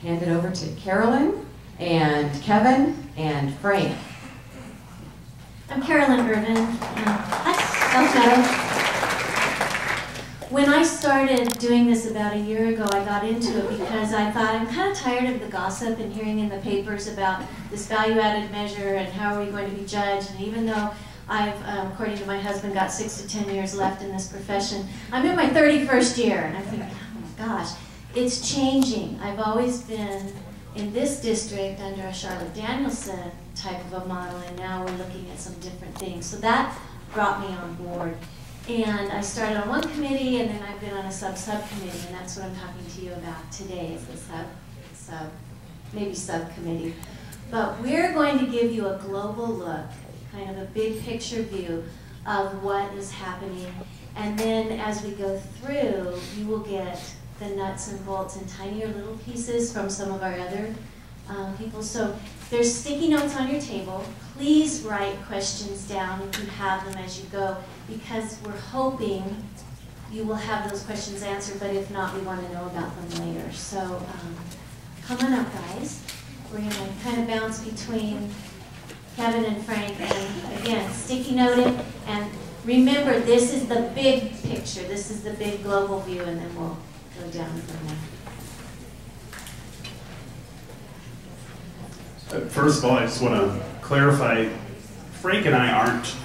hand it over to Carolyn and Kevin and Frank. I'm Carolyn Irvin. When I started doing this about a year ago, I got into it because I thought I'm kind of tired of the gossip and hearing in the papers about this value-added measure and how are we going to be judged. And even though I've, according to my husband, got 6 to 10 years left in this profession, I'm in my 31st year, and I think, oh my gosh, it's changing. I've always been in this district under a Charlotte Danielson type of a model, and now we're looking at some different things. So that brought me on board. And I started on one committee, and then I've been on a subcommittee, and that's what I'm talking to you about today, is the maybe subcommittee. But we're going to give you a global look, kind of a big picture view of what is happening. And then as we go through, you will get the nuts and bolts and tinier little pieces from some of our other people. So there's sticky notes on your table. Please write questions down if you have them as you go, because we're hoping you will have those questions answered, but if not, we want to know about them later. So come on up, guys. We're going to kind of bounce between Kevin and Frank, and again, sticky note it, and remember, this is the big picture. This is the big global view, and then we'll go down from there. First of all, I just want to clarify, Frank and I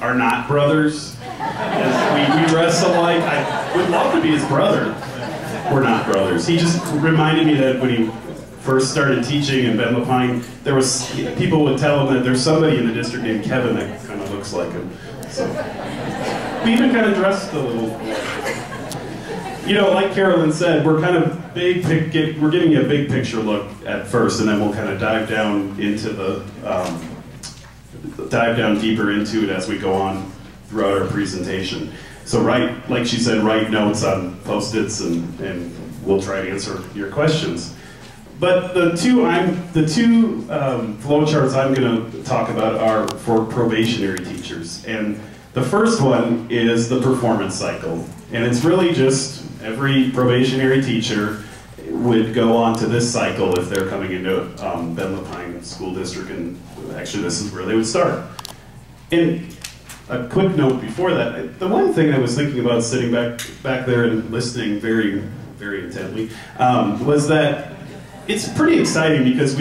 are not brothers. As we dress alike. I would love to be his brother. We're not brothers. He just reminded me that when he first started teaching in Ben Lapine, there was, people would tell him that there's somebody in the district named Kevin that kind of looks like him. So we even kind of dressed a little. You know, like Carolyn said, we're kind of we're giving you a big picture look at first, and then we'll kind of dive down into the, dive down deeper into it as we go on throughout our presentation. So like she said, write notes on Post-its, and we'll try to answer your questions. But the two flowcharts I'm going to talk about are for probationary teachers. And the first one is the performance cycle. And it's really just every probationary teacher would go on to this cycle if they're coming into Ben Lapine School District, and actually this is where they would start. And a quick note before that, the one thing I was thinking about sitting back there and listening very, very intently was that it's pretty exciting, because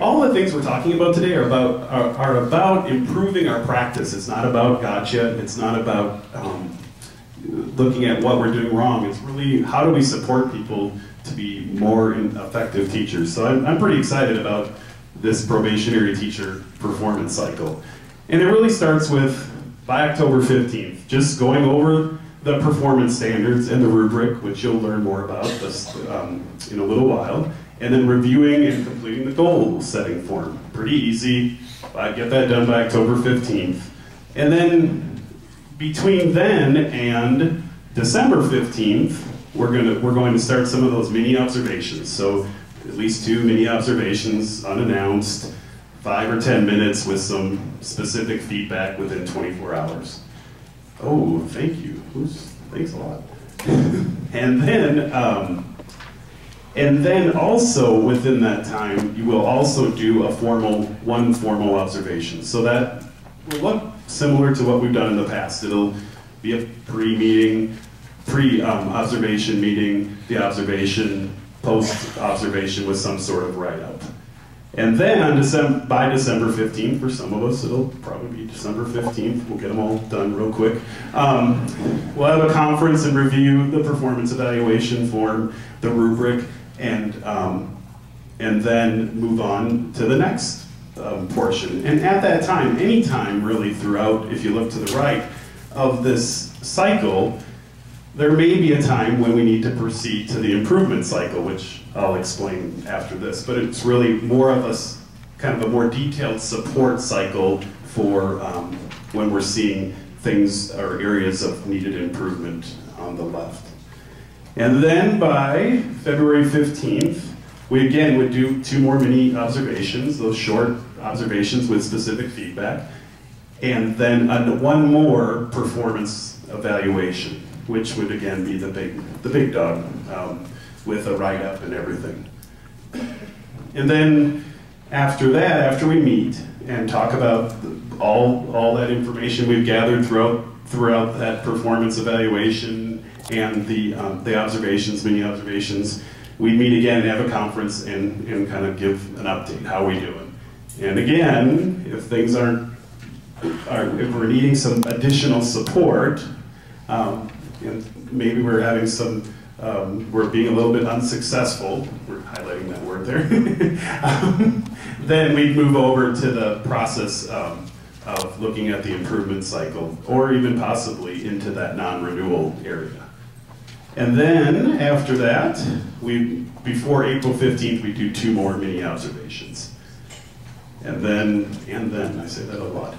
all the things we're talking about today are about improving our practice. It's not about gotcha. It's not about looking at what we're doing wrong. It's really, how do we support people to be more effective teachers? So I'm pretty excited about this probationary teacher performance cycle. And it really starts with, by October 15th, just going over the performance standards and the rubric, which you'll learn more about this in a little while, and then reviewing and completing the goal setting form. Pretty easy. I get that done by October 15th. And then between then and December 15th, we're going to start some of those mini observations. So at least 2 mini observations unannounced, 5 or 10 minutes with some specific feedback within 24 hours. Oh, thank you. Thanks a lot. And then also within that time, you will also do one formal observation. So that will look similar to what we've done in the past. It'll be a pre-observation meeting, the observation, post-observation with some sort of write-up. And then by December 15th, for some of us, it'll probably be December 15th. We'll get them all done real quick. We'll have a conference and review the performance evaluation form, the rubric, and then move on to the next portion. And at that time, any time really throughout, if you look to the right of this cycle, there may be a time when we need to proceed to the improvement cycle, which I'll explain after this, but it's really more of kind of a more detailed support cycle for when we're seeing things or areas of needed improvement on the left. And then by February 15th, we again would do 2 more mini observations, those short observations with specific feedback, and then one more performance evaluation, which would again be the big dog with a write-up and everything. And then after that, after we meet and talk about all that information we've gathered throughout that performance evaluation and the observations, mini observations, we meet again and have a conference and kind of give an update. How are we doing? And again, if things if we're needing some additional support, and maybe we're having some, we're being a little bit unsuccessful, we're highlighting that word there, then we'd move over to the process of looking at the improvement cycle, or even possibly into that non-renewal area. And then after that, before April 15th, we do 2 more mini observations. And then, I say that a lot.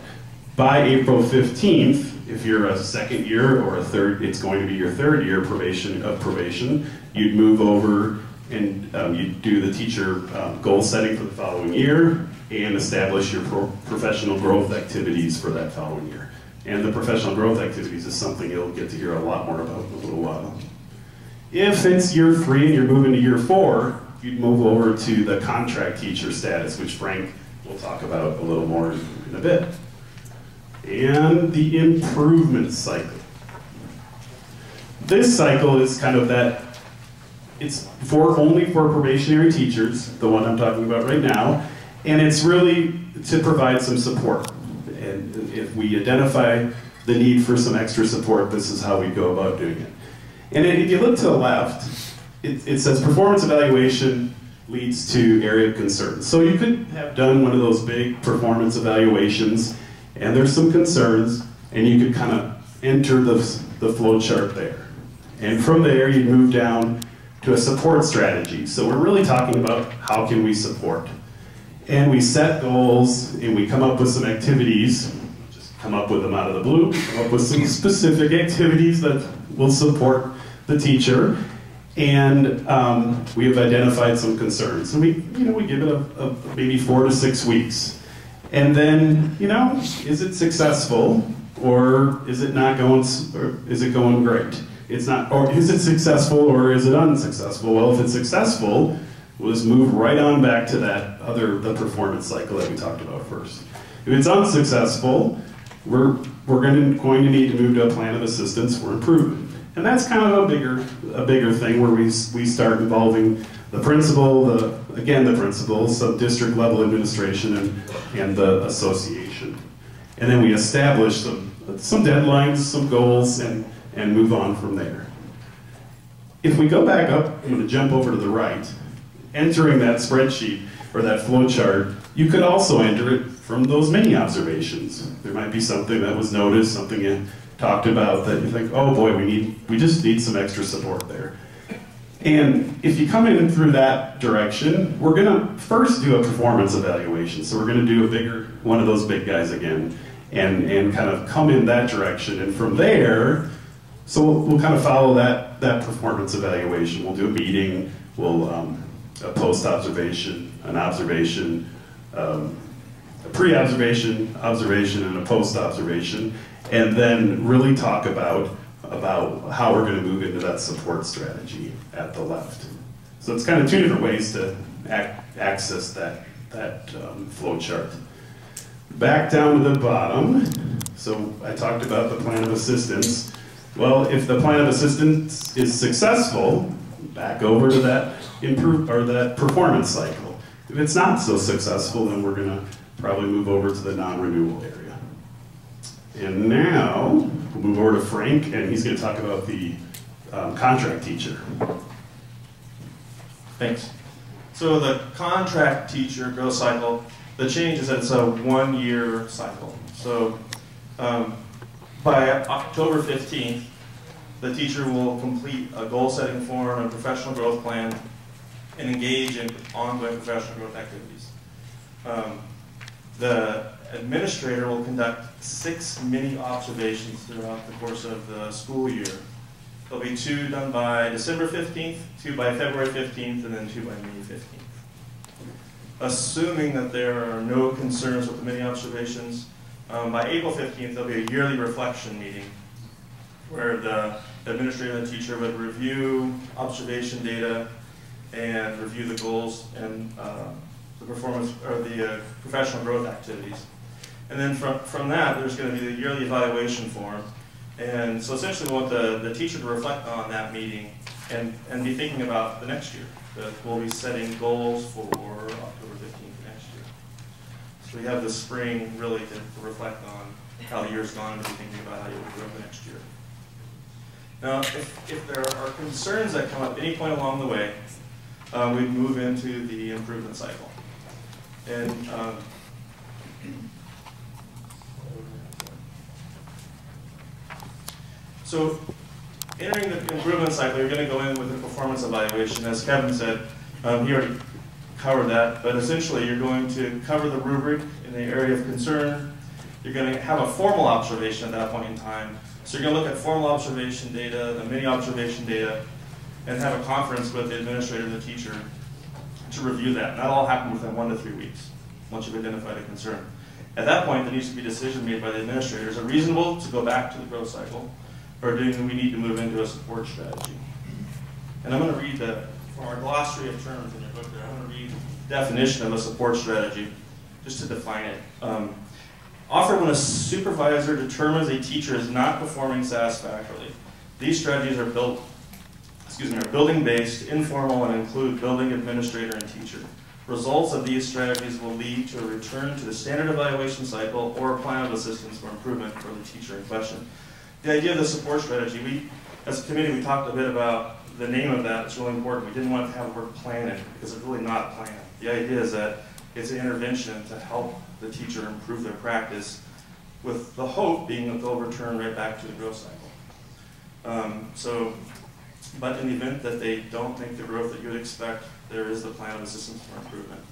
By April 15th, if you're a second year or a third, it's going to be your third year probation, you'd move over and you'd do the teacher goal setting for the following year and establish your professional growth activities for that following year. And the professional growth activities is something you'll get to hear a lot more about in a little while. If it's year 3 and you're moving to year 4, you'd move over to the contract teacher status, which Frank will talk about a little more in a bit. And the improvement cycle. This cycle is kind of that, it's only for probationary teachers, the one I'm talking about right now, and it's really to provide some support. And if we identify the need for some extra support, this is how we go about doing it. And if you look to the left, it says performance evaluation leads to area of concern. So you could have done one of those big performance evaluations, and there's some concerns, and you could kind of enter the flow chart there. And from there, you move down to a support strategy. So we're really talking about how can we support. And we set goals, and we come up with some activities, just come up with them out of the blue, come up with some specific activities that will support the teacher. And we have identified some concerns. And we give it maybe 4 to 6 weeks. And then, is it successful, or is it not going, or is it going great? It's not, or is it successful, or is it unsuccessful? Well, if it's successful, we'll just move right on back to the performance cycle that we talked about first. If it's unsuccessful, we're going to need to move to a plan of assistance for improvement. And that's kind of a bigger thing where we start involving the principal, the principals, some district level administration, and the association. And then we establish some deadlines, some goals, and move on from there. If we go back up, I'm going to jump over to the right, entering that spreadsheet or that flow chart, you could also enter it from those mini observations. There might be something that was noticed, something you talked about that you think, oh boy, we just need some extra support there. And if you come in through that direction, we're going to first do a performance evaluation. So we're going to do one of those big guys again, and kind of come in that direction. And from there, so we'll kind of follow that performance evaluation. We'll do a meeting, we'll a post-observation, an observation, a pre-observation, observation, and a post-observation, and then really talk about how we're going to move into that support strategy at the left. So it's kind of 2 different ways to access that flow chart. Back down to the bottom, so I talked about the plan of assistance. Well, if the plan of assistance is successful, back over to that that performance cycle. If it's not so successful, then we're going to probably move over to the non-renewal area. And now, we'll move over to Frank, and he's going to talk about the contract teacher. Thanks. So the contract teacher growth cycle, the change is that it's a 1-year cycle. So by October 15th, the teacher will complete a goal-setting form and professional growth plan and engage in ongoing professional growth activities. The administrator will conduct 6 mini observations throughout the course of the school year. There'll be 2 done by December 15th, 2 by February 15th, and then 2 by May 15th. Assuming that there are no concerns with the mini observations, by April 15th, there'll be a yearly reflection meeting where the administrator and the teacher would review observation data and review the goals and the performance or the professional growth activities. And then from that, there's going to be the yearly evaluation form. And so essentially we want the teacher to reflect on that meeting and be thinking about the next year. That we'll be setting goals for October 15th next year. So we have the spring really to reflect on how the year's gone and be thinking about how you will grow the next year. Now, if there are concerns that come up any point along the way, we move into the improvement cycle. And so entering the improvement cycle, you're going to go in with a performance evaluation. As Kevin said, he already covered that, but essentially you're going to cover the rubric in the area of concern. You're going to have a formal observation at that point in time. So you're going to look at formal observation data, the mini observation data, and have a conference with the administrator and the teacher to review that. And that'll all happen within 1 to 3 weeks, once you've identified a concern. At that point, there needs to be a decision made by the administrator. Is it reasonable to go back to the growth cycle, or do we need to move into a support strategy? And I'm going to read from our glossary of terms in your book there, I'm going to read the definition of a support strategy, just to define it. Offered when a supervisor determines a teacher is not performing satisfactorily. These strategies are building-based, informal, and include building, administrator, and teacher. Results of these strategies will lead to a return to the standard evaluation cycle or a plan of assistance for improvement for the teacher in question. The idea of the support strategy, as a committee, we talked a bit about the name of that. It's really important. We didn't want to have the word plan in it because it's really not a plan. The idea is that it's an intervention to help the teacher improve their practice, with the hope being that they'll return right back to the growth cycle. But in the event that they don't make the growth that you would expect, there is the plan of assistance for improvement.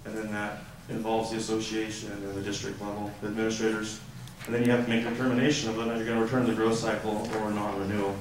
And then that involves the association and the district level administrators. And then you have to make a determination of whether you're going to return to the growth cycle or non-renewal.